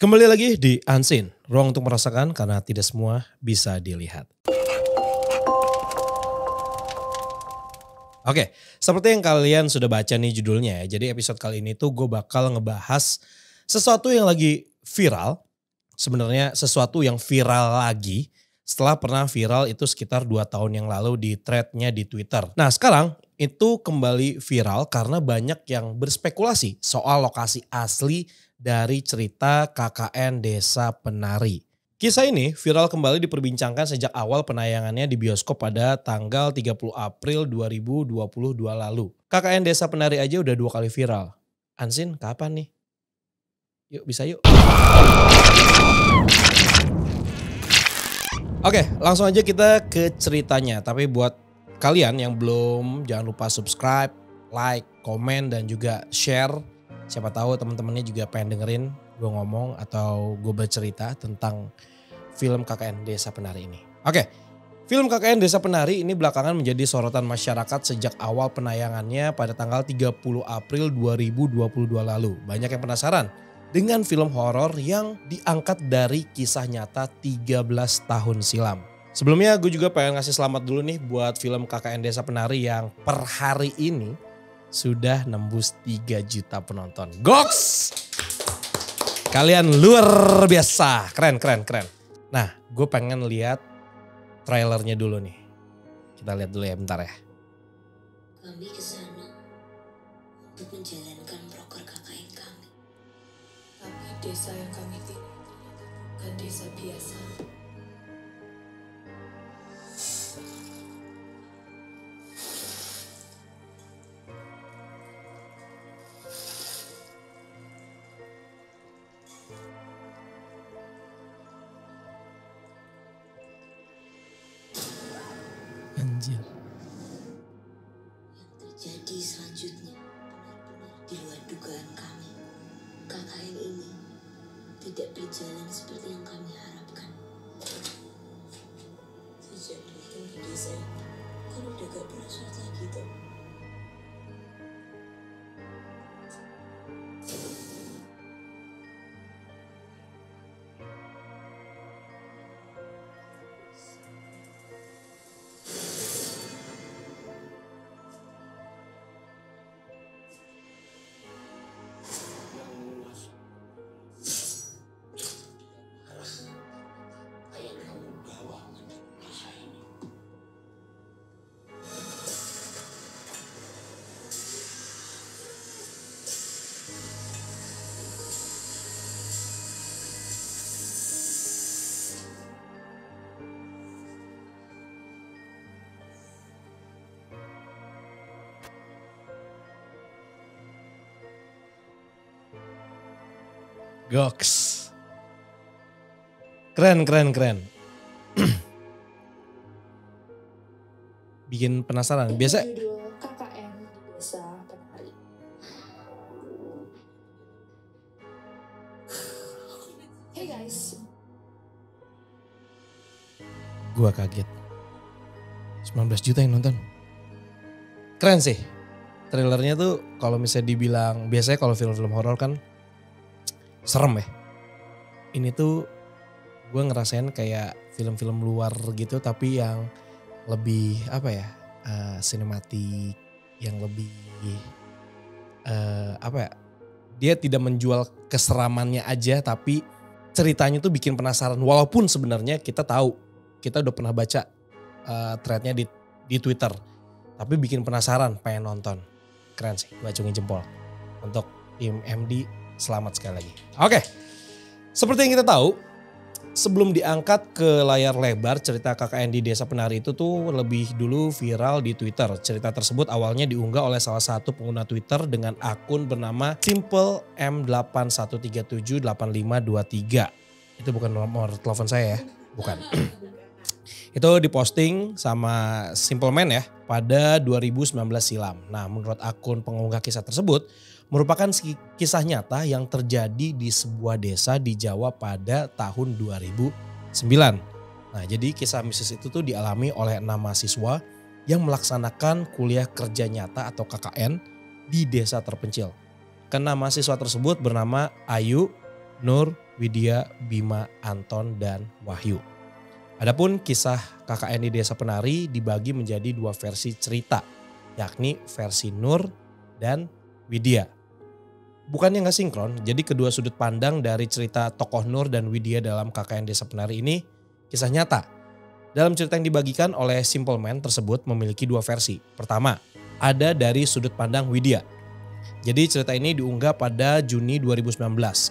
Kembali lagi di Unseen, ruang untuk merasakan karena tidak semua bisa dilihat. Oke, seperti yang kalian sudah baca nih judulnya ya. Jadi episode kali ini tuh gue bakal ngebahas sesuatu yang lagi viral. Sebenarnya sesuatu yang viral lagi setelah pernah viral itu sekitar 2 tahun yang lalu di threadnya di Twitter. Nah sekarang itu kembali viral karena banyak yang berspekulasi soal lokasi asli dari cerita KKN Desa Penari. Kisah ini viral kembali diperbincangkan sejak awal penayangannya di bioskop pada tanggal 30 April 2022 lalu. KKN Desa Penari aja udah 2 kali viral. Unseen kapan nih? Yuk bisa yuk. Oke, langsung aja kita ke ceritanya. Tapi buat kalian yang belum, jangan lupa subscribe, like, komen, dan juga share. Siapa tahu teman-temannya juga pengen dengerin gue ngomong atau gue bercerita tentang film KKN Desa Penari ini. Oke, film KKN Desa Penari ini belakangan menjadi sorotan masyarakat sejak awal penayangannya pada tanggal 30 April 2022 lalu. Banyak yang penasaran dengan film horor yang diangkat dari kisah nyata 13 tahun silam. Sebelumnya gue juga pengen ngasih selamat dulu nih buat film KKN Desa Penari yang per hari ini sudah nembus 3 juta penonton. Goks! Kalian luar biasa, keren. Nah, gue pengen lihat trailernya dulu nih. Kita lihat dulu ya bentar ya. Kami ke sana untuk menjalankan proker KKN kami. Tapi desa yang kami tinggal bukan desa biasa. Anjir. Yang terjadi selanjutnya benar-benar di luar dugaan kami. KKN ini tidak berjalan seperti yang kami harapkan. Sejak datang ke desa ini, kan udah gak pernah sholat lagi tuh. Goks. Keren. Bikin penasaran. Biasa Judul KKN Desa Penari. Hey guys, gua kaget. 19 juta yang nonton. Keren sih. Trailernya tuh kalau misalnya dibilang, biasanya kalau film-film horor kan serem ya. Ini tuh gue ngerasain kayak film-film luar gitu tapi yang lebih apa ya, sinematik, yang lebih apa ya, dia tidak menjual keseramannya aja tapi ceritanya tuh bikin penasaran. Walaupun sebenarnya kita tahu, kita udah pernah baca threadnya di Twitter, tapi bikin penasaran, pengen nonton. Keren sih, gue acungin jempol untuk tim MD. Selamat sekali lagi. Oke, seperti yang kita tahu, sebelum diangkat ke layar lebar, cerita KKN di Desa Penari itu tuh lebih dulu viral di Twitter. Cerita tersebut awalnya diunggah oleh salah satu pengguna Twitter dengan akun bernama Simple M81378523. Itu bukan nomor telepon saya ya, bukan. Itu diposting sama Simple Man ya pada 2019 silam. Nah, menurut akun pengunggah kisah tersebut, merupakan kisah nyata yang terjadi di sebuah desa di Jawa pada tahun 2009. Nah, jadi kisah mistis itu tuh dialami oleh 6 mahasiswa yang melaksanakan kuliah kerja nyata atau KKN di desa terpencil. Ke-6 mahasiswa tersebut bernama Ayu, Nur, Widya, Bima, Anton, dan Wahyu. Adapun kisah KKN di Desa Penari dibagi menjadi 2 versi cerita, yakni versi Nur dan Widya. Bukannya nggak sinkron, jadi kedua sudut pandang dari cerita tokoh Nur dan Widya dalam KKN Desa Penari ini kisah nyata. Dalam cerita yang dibagikan oleh Simple Man tersebut memiliki 2 versi. Pertama, ada dari sudut pandang Widya. Jadi cerita ini diunggah pada Juni 2019.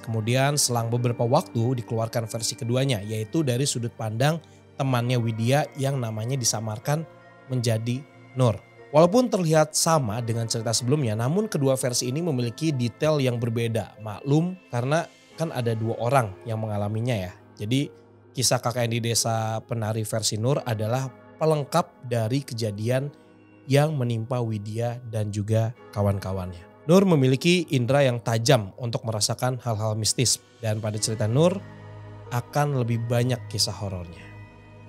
Kemudian selang beberapa waktu dikeluarkan versi keduanya, yaitu dari sudut pandang temannya Widya yang namanya disamarkan menjadi Nur. Walaupun terlihat sama dengan cerita sebelumnya, namun kedua versi ini memiliki detail yang berbeda. Maklum karena kan ada 2 orang yang mengalaminya ya. Jadi kisah KKN di Desa Penari versi Nur adalah pelengkap dari kejadian yang menimpa Widya dan juga kawan-kawannya. Nur memiliki indera yang tajam untuk merasakan hal-hal mistis, dan pada cerita Nur akan lebih banyak kisah horornya.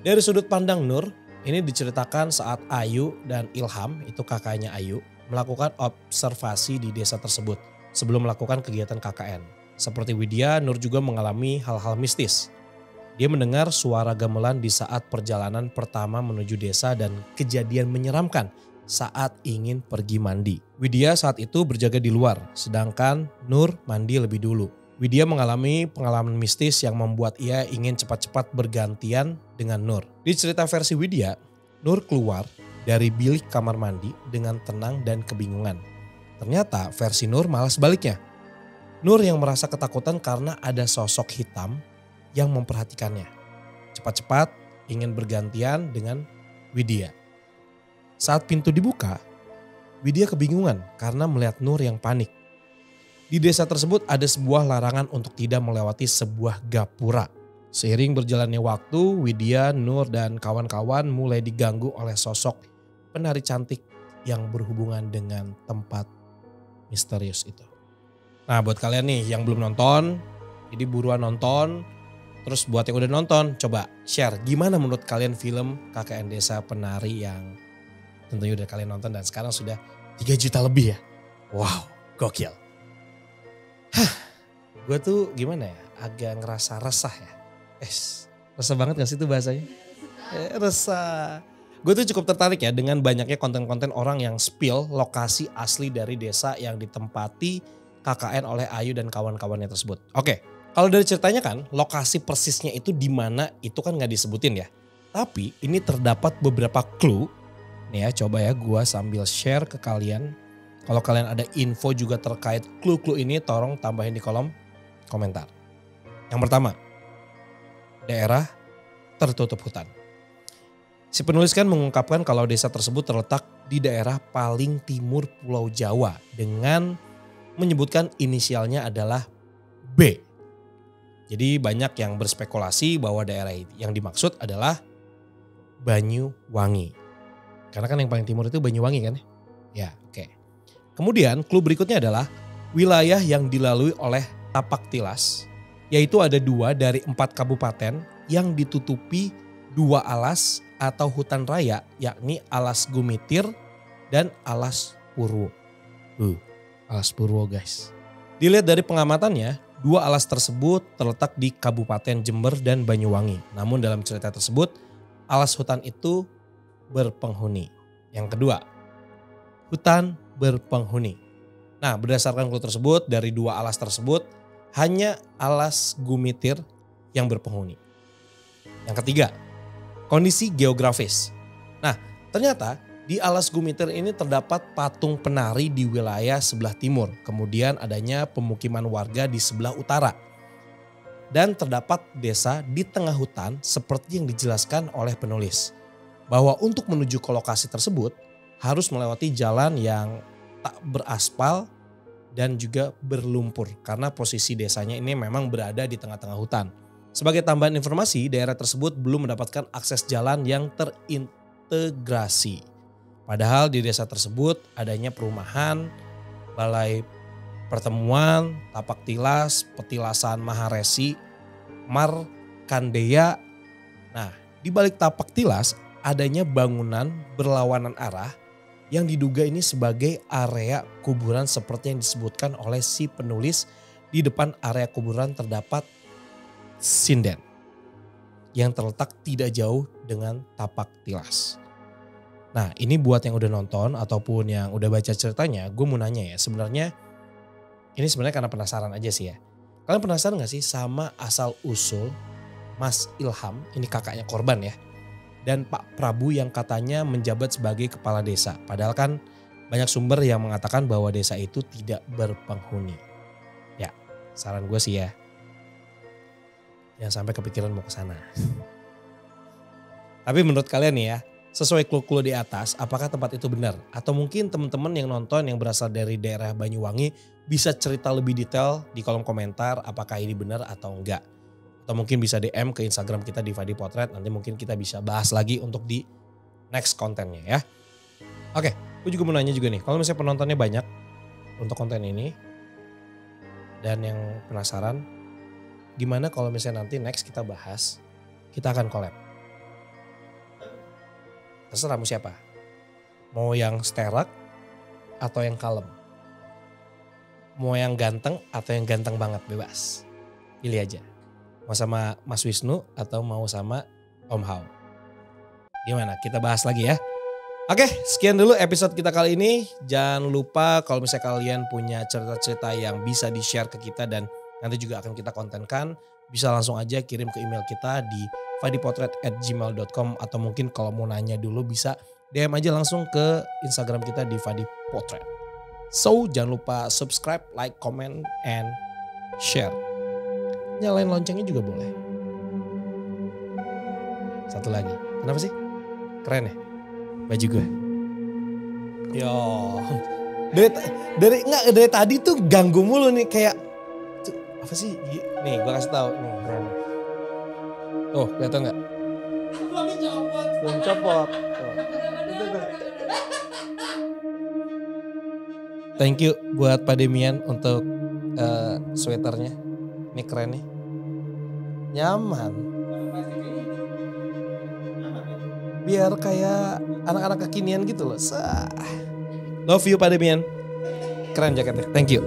Dari sudut pandang Nur, ini diceritakan saat Ayu dan Ilham, itu kakaknya Ayu, melakukan observasi di desa tersebut sebelum melakukan kegiatan KKN. Seperti Widya, Nur juga mengalami hal-hal mistis. Dia mendengar suara gamelan di saat perjalanan pertama menuju desa dan kejadian menyeramkan saat ingin pergi mandi. Widya saat itu berjaga di luar, sedangkan Nur mandi lebih dulu. Widya mengalami pengalaman mistis yang membuat ia ingin cepat-cepat bergantian dengan Nur. Di cerita versi Widya, Nur keluar dari bilik kamar mandi dengan tenang dan kebingungan. Ternyata versi Nur malah sebaliknya. Nur yang merasa ketakutan karena ada sosok hitam yang memperhatikannya. Cepat-cepat ingin bergantian dengan Widya. Saat pintu dibuka, Widya kebingungan karena melihat Nur yang panik. Di desa tersebut ada sebuah larangan untuk tidak melewati sebuah gapura. Seiring berjalannya waktu, Widya, Nur, dan kawan-kawan mulai diganggu oleh sosok penari cantik yang berhubungan dengan tempat misterius itu. Nah, buat kalian nih yang belum nonton, jadi buruan nonton. Terus buat yang udah nonton, coba share gimana menurut kalian film KKN Desa Penari yang tentunya udah kalian nonton dan sekarang sudah 3 juta lebih ya. Wow, gokil. Gue tuh gimana ya, agak ngerasa resah ya. Resah banget gak sih itu bahasanya? Resah. Gue tuh cukup tertarik ya dengan banyaknya konten-konten orang yang spill lokasi asli dari desa yang ditempati KKN oleh Ayu dan kawan-kawannya tersebut. Oke, kalau dari ceritanya kan lokasi persisnya itu di mana itu kan gak disebutin ya. Tapi ini terdapat beberapa clue. Nih ya, coba ya gue sambil share ke kalian. Kalau kalian ada info juga terkait clue-clue ini, tolong tambahin di kolom komentar. Yang pertama, daerah tertutup hutan. Si penulis kan mengungkapkan kalau desa tersebut terletak di daerah paling timur Pulau Jawa dengan menyebutkan inisialnya adalah B. Jadi banyak yang berspekulasi bahwa daerah yang dimaksud adalah Banyuwangi. Karena kan yang paling timur itu Banyuwangi kan ya. Oke. Kemudian clue berikutnya adalah wilayah yang dilalui oleh tapak tilas. Yaitu ada 2 dari 4 kabupaten yang ditutupi 2 alas atau hutan raya, yakni Alas Gumitir dan Alas Purwo. Alas Purwo guys. Dilihat dari pengamatannya, 2 alas tersebut terletak di Kabupaten Jember dan Banyuwangi. Namun dalam cerita tersebut, alas hutan itu berpenghuni. Yang kedua, hutan berpenghuni. Nah, berdasarkan clue tersebut, dari 2 alas tersebut hanya Alas Gumitir yang berpenghuni. Yang ketiga, kondisi geografis. Nah, ternyata di Alas Gumitir ini terdapat patung penari di wilayah sebelah timur. Kemudian adanya pemukiman warga di sebelah utara. Dan terdapat desa di tengah hutan seperti yang dijelaskan oleh penulis. Bahwa untuk menuju ke lokasi tersebut harus melewati jalan yang tak beraspal dan juga berlumpur. Karena posisi desanya ini memang berada di tengah-tengah hutan. Sebagai tambahan informasi, daerah tersebut belum mendapatkan akses jalan yang terintegrasi. Padahal di desa tersebut adanya perumahan, balai pertemuan, tapak tilas, petilasan Maharesi, Markandeya. Nah, di balik tapak tilas adanya bangunan berlawanan arah yang diduga ini sebagai area kuburan seperti yang disebutkan oleh si penulis. Di depan area kuburan terdapat sinden yang terletak tidak jauh dengan tapak tilas. Nah ini buat yang udah nonton ataupun yang udah baca ceritanya, gue mau nanya ya, sebenarnya ini sebenarnya karena penasaran aja sih ya. Kalian penasaran gak sih sama asal usul Mas Ilham, ini kakaknya korban ya, dan Pak Prabu yang katanya menjabat sebagai kepala desa. Padahal kan banyak sumber yang mengatakan bahwa desa itu tidak berpenghuni. Ya, saran gue sih ya, jangan sampai kepikiran mau ke sana. Tapi menurut kalian nih ya, sesuai clue-clue di atas, apakah tempat itu benar? Atau mungkin teman-teman yang nonton yang berasal dari daerah Banyuwangi bisa cerita lebih detail di kolom komentar apakah ini benar atau enggak. Atau mungkin bisa DM ke Instagram kita di Fadi Potret, nanti mungkin kita bisa bahas lagi untuk di next kontennya ya. Oke, gue juga mau nanya juga nih, kalau misalnya penontonnya banyak untuk konten ini dan yang penasaran, gimana kalau misalnya nanti next kita bahas, kita akan collab. Terserah mau siapa, mau yang sterak atau yang kalem, mau yang ganteng atau yang ganteng banget, bebas, pilih aja. Mau sama Mas Wisnu atau mau sama Om Hao. Gimana? Kita bahas lagi ya. Oke, sekian dulu episode kita kali ini. Jangan lupa kalau misalnya kalian punya cerita-cerita yang bisa di-share ke kita dan nanti juga akan kita kontenkan, bisa langsung aja kirim ke email kita di fadipotret@gmail.com atau mungkin kalau mau nanya dulu bisa DM aja langsung ke Instagram kita di fadipotret. So, jangan lupa subscribe, like, comment, and share. Nyalain loncengnya juga boleh. Satu lagi. Kenapa sih? Keren ya? Baju gue. Yo. Dari tadi tuh ganggu mulu nih kayak apa sih? Nih gue kasih tahu nih. Tuh, kelihatan enggak? Belum copot. Thank you buat Pak Demian untuk sweaternya. Ini keren nih. Nyaman. Biar kayak anak-anak kekinian gitu loh. Love you Pak Demian. Keren jaketnya. Thank you.